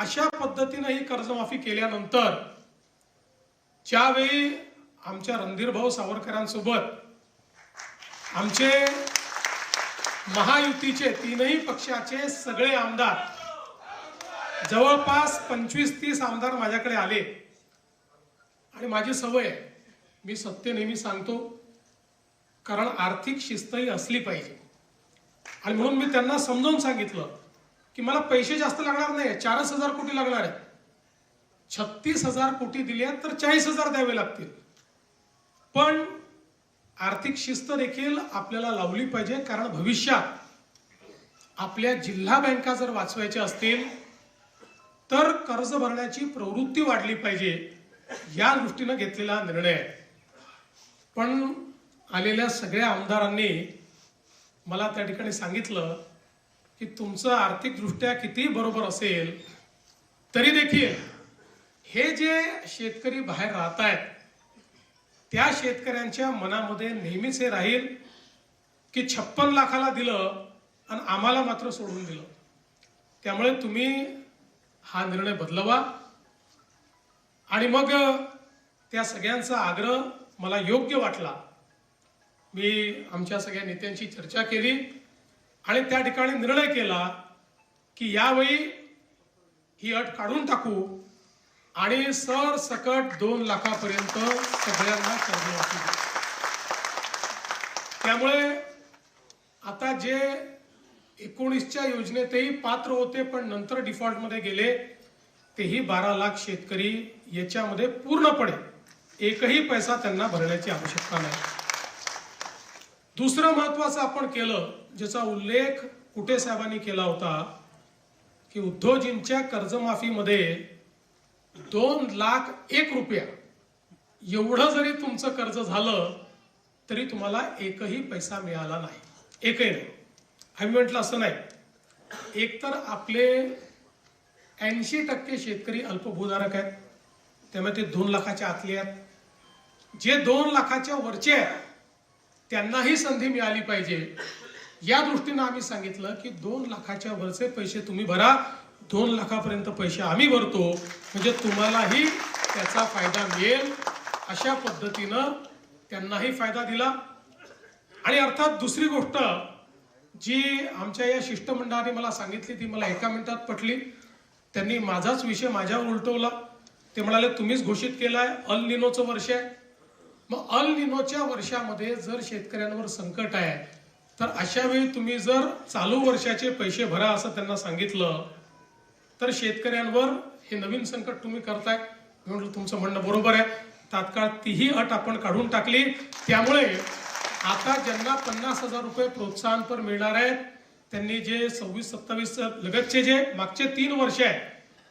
अशा पद्धतीने ही कर्जमाफी केल्यानंतर ज्यावेळी आमच्या रणधीरभाऊ सावरकरांसोबत आमचे महायुतीचे तीनही पक्षाचे सगळे आमदार जवळपास 25-30 आमदार माझ्याकडे आले आणि माझी सवय आहे, मी सत्य नेहमी सांगतो, कारण आर्थिक शिस्त ही असली पाहिजे. आणि म्हणून मी त्यांना समजावून सांगितलं की मला पैसे जास्त लागणार नाही, 4,000 कोटी लागणार आहे. 36,000 कोटी दिले तर 40,000 द्यावे लागतील. पण आर्थिक शिस्त देखील आपल्याला लावली पाहिजे, कारण भविष्यात आपल्या जिल्हा बँका जर वाचवायच्या असतील तर कर्ज भरण्याची प्रवृत्ती वाढली पाहिजे, या दृष्टीने घेतलेला निर्णय आहे. पण आलेल्या सगळ्या आमदारांनी मला त्या ठिकाणी सांगितलं की तुमचं आर्थिकदृष्ट्या किती बरोबर असेल तरी देखील हे जे शेतकरी बाहेर राहत आहेत त्या शेतकऱ्यांच्या मनामध्ये नेहमीच हे राहील की 56 लाखाला दिलं आणि आम्हाला मात्र सोडून दिलं. त्यामुळे तुम्ही हा निर्णय बदलवा. आणि मग त्या सगळ्यांचा आग्रह मला योग्य वाटला. मी आमच्या सगळ्या नेत्यांशी चर्चा केली आणि त्या ठिकाणी निर्णय केला की यावेळी ही अट काढून टाकू आणि सरसकट 2 लाखापर्यंत सगळ्यांना कर्जमाफी देऊ. त्यामुळे आता जे 19च्या योजनेतही पात्र होते पण नंतर डिफॉल्टमध्ये गेले तेही 12 लाख शेतकरी याच्यामध्ये पूर्णपणे एकही पैसा त्यांना भरण्याची आवश्यकता नाही. दुसरं महत्वाचं आपण केलं, ज्याचा उल्लेख कुटे साहेबांनी केला होता, की उद्धवजींच्या कर्जमाफीमध्ये 2,01,000 रुपया एवढं जरी तुमचं कर्ज झालं तरी तुम्हाला एकही पैसा मिळाला नाही, एकही नाही. आम्ही म्हटलं असं नाही, एकतर आपले 80% शेतकरी अल्पभूधारक आहेत, त्यामुळे ते 2 लाखाच्या आतले आहेत. जे 2 लाखाच्या वरचे आहेत त्यांनाही संधी मिळाली पाहिजे, या दृष्टीनं आम्ही सांगितलं की 2 लाखाच्या वरचे पैसे तुम्ही भरा, 2 लाखापर्यंत पैसे आम्ही भरतो, म्हणजे तुम्हालाही त्याचा फायदा मिळेल. अशा पद्धतीनं त्यांनाही फायदा दिला. आणि अर्थात दुसरी गोष्ट जी आमच्या या शिष्टमंडळाने मला सांगितली ती मला एका मिनिटात पटली. त्यांनी माझाच विषय माझ्यावर उलटवला. ते म्हणाले तुम्हीच घोषित केलाय अल निनोचं वर्ष आहे. मग अल निनोच्या वर्षामध्ये जर शेतकऱ्यांवर संकट आहे तर अशा वेळी तुम्ही जर चालू वर्षाचे पैसे भरा असं त्यांना सांगितलं तर शेतकऱ्यांवर हे नवीन संकट तुम्ही करताय. मी म्हटलं तुमचं म्हणणं बरोबर आहे. तात्काळ तीही अट आपण काढून टाकली. त्यामुळे आता ज्यांना 50,000 रुपये प्रोत्साहनपर मिळणार आहेत त्यांनी जे 26-27 लगतचे जे मागचे 3 वर्ष आहेत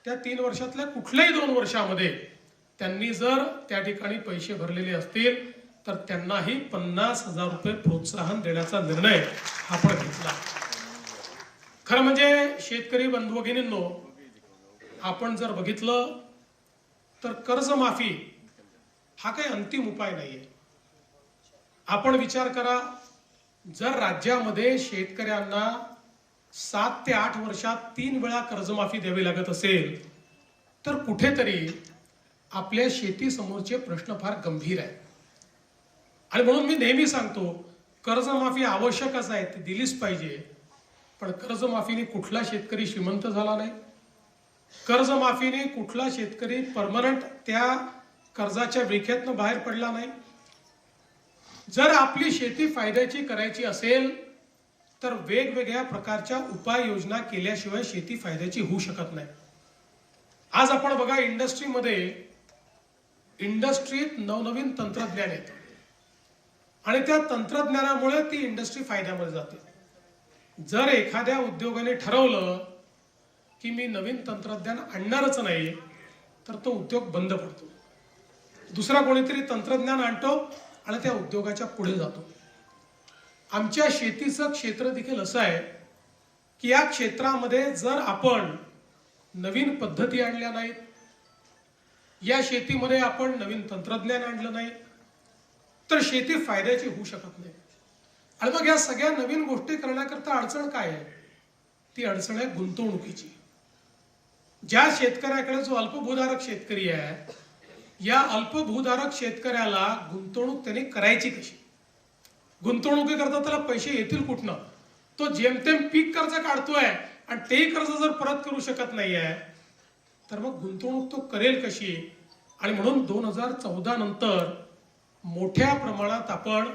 त्या 3 वर्षातल्या कुठल्याही 2 वर्षामध्ये त्यांनी जर त्या ठिकाणी पैसे भरलेले असतील तर त्यांनाही 50,000 रुपये प्रोत्साहन देण्याचा निर्णय आपण घेतला. खरं म्हणजे शेतकरी बंधू भगिनींनो, आपण जर बघितलं तर कर्जमाफी हा काही अंतिम उपाय नाहीये. आपण विचार करा, जर राज्यामध्ये शेतकऱ्यांना 7 ते 8 वर्षात 3 वेळा कर्जमाफी द्यावी लागत असेल तर कुठेतरी आपल्या शेतीसमोरचे प्रश्न फार गंभीर आहेत. आणि म्हणून मी नेहमी सांगतो कर्जमाफी आवश्यकच आहे, ती दिलीच पाहिजे. पण कर्जमाफीने कुठला शेतकरी श्रीमंत झाला नाही, कर्जमाफीने कुठला शेतकरी परमनंट त्या कर्जाच्या विळख्यातनं बाहेर पडला नाही. जर आपली शेती फायद्याची करायची असेल तर वेगवेगळ्या प्रकारच्या उपाययोजना केल्याशिवाय शेती फायद्याची होऊ शकत नाही. आज आपण बघा इंडस्ट्रीत नवनवीन तंत्रज्ञान येतं आणि त्या तंत्रज्ञानामुळे ती इंडस्ट्री फायद्यामध्ये जाते. जर एखाद्या उद्योगाने ठरवलं की मी नवीन तंत्रज्ञान आणणारच नाही तर तो उद्योग बंद पडतो, दुसरा कोणीतरी तंत्रज्ञान आणतो आणि त्या उद्योगाच्या पुढे जातो. आमच्या शेतीचं क्षेत्र देखील असं आहे की या क्षेत्रामध्ये जर आपण नवीन पद्धती आणल्या नाहीत, या शेतीमध्ये आपण नवीन तंत्रज्ञान आणलं नाही तर शेती फायद्याची होऊ शकत नाही. आणि मग या सगळ्या नवीन गोष्टी करण्याकरता अडचण काय आहे? ती अडचण आहे गुंतवणुकीची. ज्या शेतकऱ्याकडे जो अल्पभूधारक शेतकरी आहे, या अल्पभूधारक शेतकऱ्याला गुंतवणूक त्याने करायची कशी? गुंतवणुकीकरता त्याला पैसे येतील कुठनं? तो जेमतेम पीक कर्ज काढतोय आणि तेही कर्ज जर परत करू शकत नाहीये, तर मग गुंतवणूक तो करेल कशी? आणि म्हणून 2014 नंतर मोठ्या प्रमाणात आपण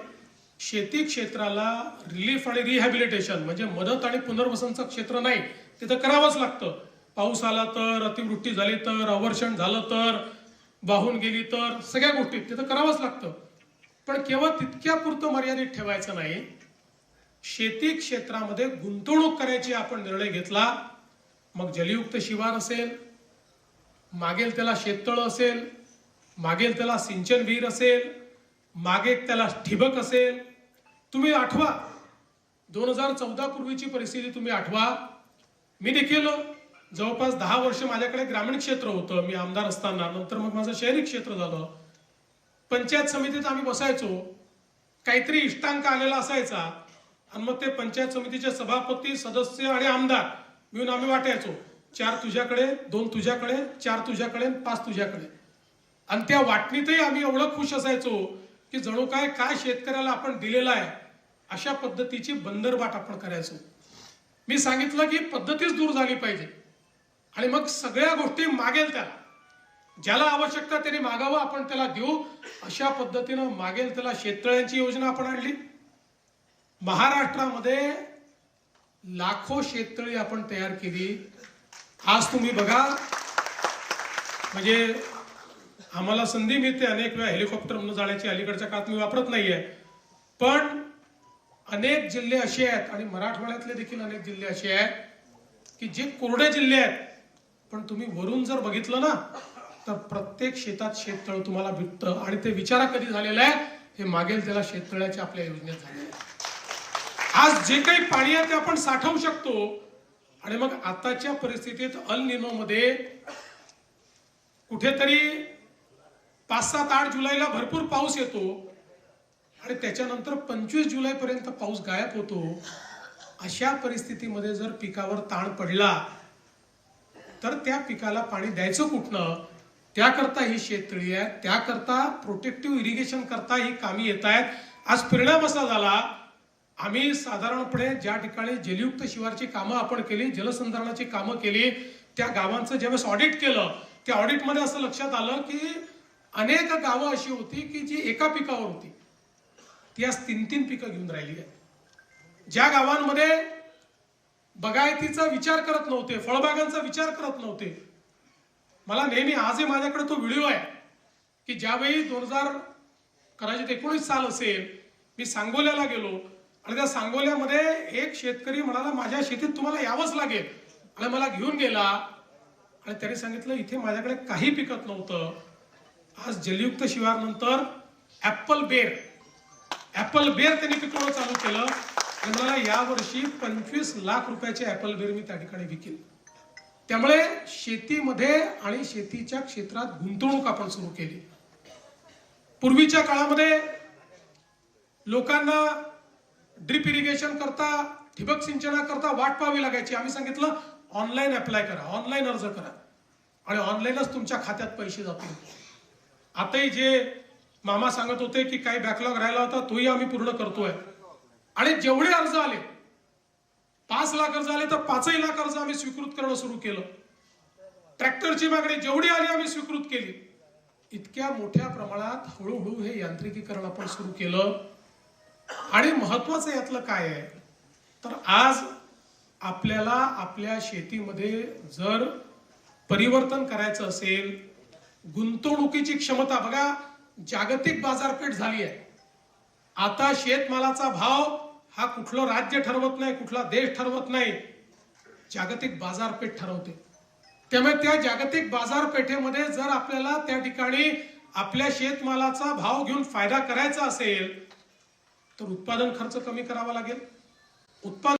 शेती क्षेत्राला रिलीफ आणि रिहॅबिलिटेशन म्हणजे मदत आणि पुनर्वसनचं क्षेत्र नाही, तिथं करावंच लागतं. पाऊस आला तर, अतिवृष्टी झाली तर, अवर्षण झालं तर, वाहून गेली तर, सगळ्या गोष्टी तिथं करावंच लागतं. पण केवळ तितक्या पुरतं मर्यादित ठेवायचं नाही. शेती क्षेत्रामध्ये गुंतवणूक करायची आपण निर्णय घेतला, मग जलयुक्त शिवार असेल, मागेल त्याला शेततळ असेल, मागेल त्याला सिंचन विहीर असेल, मागे त्याला ठिबक असेल. तुम्ही आठवा 2014 पूर्वीची परिस्थिती तुम्ही आठवा. मी देखील जवळपास 10 वर्ष माझ्याकडे ग्रामीण क्षेत्र होतं मी आमदार असताना. नंतर मग माझं शहरी क्षेत्र झालं. पंचायत समितीत आम्ही बसायचो, काहीतरी इष्टांक आलेला असायचा आणि मग ते पंचायत समितीचे सभापती, सदस्य आणि आमदार मिळून आम्ही वाटायचो. 4 तुझ्याकडे, 2 तुझ्याकडे, 4 तुझ्याकडे, 5 तुझ्याकडे. आणि त्या वाटणीतही आम्ही एवढं खुश असायचो की जणू काय शेतकऱ्याला आपण दिलेला आहे अशा पद्धतीची बंदरबाट आपण करायचो. मी सांगितलं की पद्धतीच दूर झाली पाहिजे आणि मग सगळ्या गोष्टी मागेल त्याला, ज्याला आवश्यकता त्याने मागावं, आपण त्याला देऊ, अशा पद्धतीनं मागेल त्याला शेततळ्यांची योजना आपण आणली. महाराष्ट्रामध्ये लाखो शेततळी आपण तयार केली. आज तुम्ही बघा, म्हणजे आम्हाला संधी मिळते अनेक वेळा हेलिकॉप्टरमधून जाण्याची, अलीकडच्या काळात मी वापरत नाहीये, पण अनेक जिल्हे असे आहेत आणि मराठवाड्यातले देखील अनेक जिल्हे असे आहेत की जे कोरडे जिल्हे आहेत, पण तुम्ही वरून जर बघितलं ना तर प्रत्येक शेतात शेततळ तुम्हाला भेटतं. आणि ते विचारा कधी झालेलं आहे, हे मागेल त्याला शेततळ्याच्या आपल्या योजनेत झालेलं आहे. आज जे काही पाणी आहे ते आपण साठवू शकतो. आणि मग आताच्या परिस्थितीत अल निनो मध्ये कुठेतरी 5, 7, 8 जुलैला भरपूर पाऊस येतो आणि त्याच्यानंतर 25 जुलैपर्यंत पाऊस गायब होतो. अशा परिस्थितीमध्ये जर पिकावर ताण पडला तर त्या पिकाला पाणी द्यायचं कुठनं? त्याकरता ही शेततळी आहे, त्याकरता प्रोटेक्टिव्ह इरिगेशन करता ही कामी येत आहेत. आज परिणाम असा झाला, आम्ही साधारणपणे ज्या ठिकाणी जलयुक्त शिवारची कामं आपण केली, जलसंधारणाची कामं केली, त्या गावांचं ज्यावेळेस ऑडिट केलं, त्या ऑडिटमध्ये असं लक्षात आलं की अनेक गावं अशी होती की जी एका पिकावर होती, ती आज 3-3 पिकं घेऊन राहिली आहे. ज्या गावांमध्ये बागायतीचा विचार करत नव्हते, फळबागांचा विचार करत नव्हते. मला नेहमी, आजही माझ्याकडे तो व्हिडिओ आहे की ज्यावेळी 2019 साल असेल, मी सांगोल्याला गेलो आणि त्या सांगोल्यामध्ये एक शेतकरी म्हणाला माझ्या शेतीत तुम्हाला यावंच लागेल, आणि मला घेऊन गेला आणि त्याने सांगितलं इथे माझ्याकडे काही पिकत नव्हतं. आज जलयुक्त शिवार नंतर ऍपल बेर त्यांनी पिकवणं चालू केलं आणि मला यावर्षी 25 लाख रुपयाचे ऍपल बेर मी त्या ठिकाणी विकेल. त्यामुळे शेतीमध्ये आणि शेतीच्या क्षेत्रात गुंतवणूक आपण सुरू केली. पूर्वीच्या काळामध्ये लोकांना ड्रिप इरिगेशन करता, ठिबक सिंचनाकरता वाट पाहावी लागायची. आम्ही सांगितलं ऑनलाईन अप्लाय करा, ऑनलाईन अर्ज करा आणि ऑनलाईनच तुमच्या खात्यात पैसे जातील. आताही जे मामा सांगत होते की काही बॅकलॉग राहिला होता तोही आम्ही पूर्ण करतोय. आणि जेवढे अर्ज आले, 5 लाख अर्ज आले तर 5ही लाख अर्ज आम्ही स्वीकृत करणं सुरू केलं. ट्रॅक्टरची मागणी जेवढी आली आम्ही स्वीकृत केली. इतक्या मोठ्या प्रमाणात हळूहळू हे यांत्रिकीकरण आपण सुरू केलं. आणि महत्वाचं यातलं काय आहे तर आज आपल्याला आपल्या शेतीमध्ये जर परिवर्तन करायचं असेल, गुंतवणुकीची क्षमता बघा, जागतिक बाजारपेठ झाली आहे. आता शेतमालाचा भाव हा कुठलं राज्य ठरवत नाही, कुठला देश ठरवत नाही, जागतिक बाजारपेठ ठरवते. त्यामुळे त्या जागतिक बाजारपेठेमध्ये जर आपल्याला त्या ठिकाणी आपल्या शेतमालाचा भाव घेऊन फायदा करायचा असेल तर उत्पादन खर्च कमी करावा लागेल. उत्पादन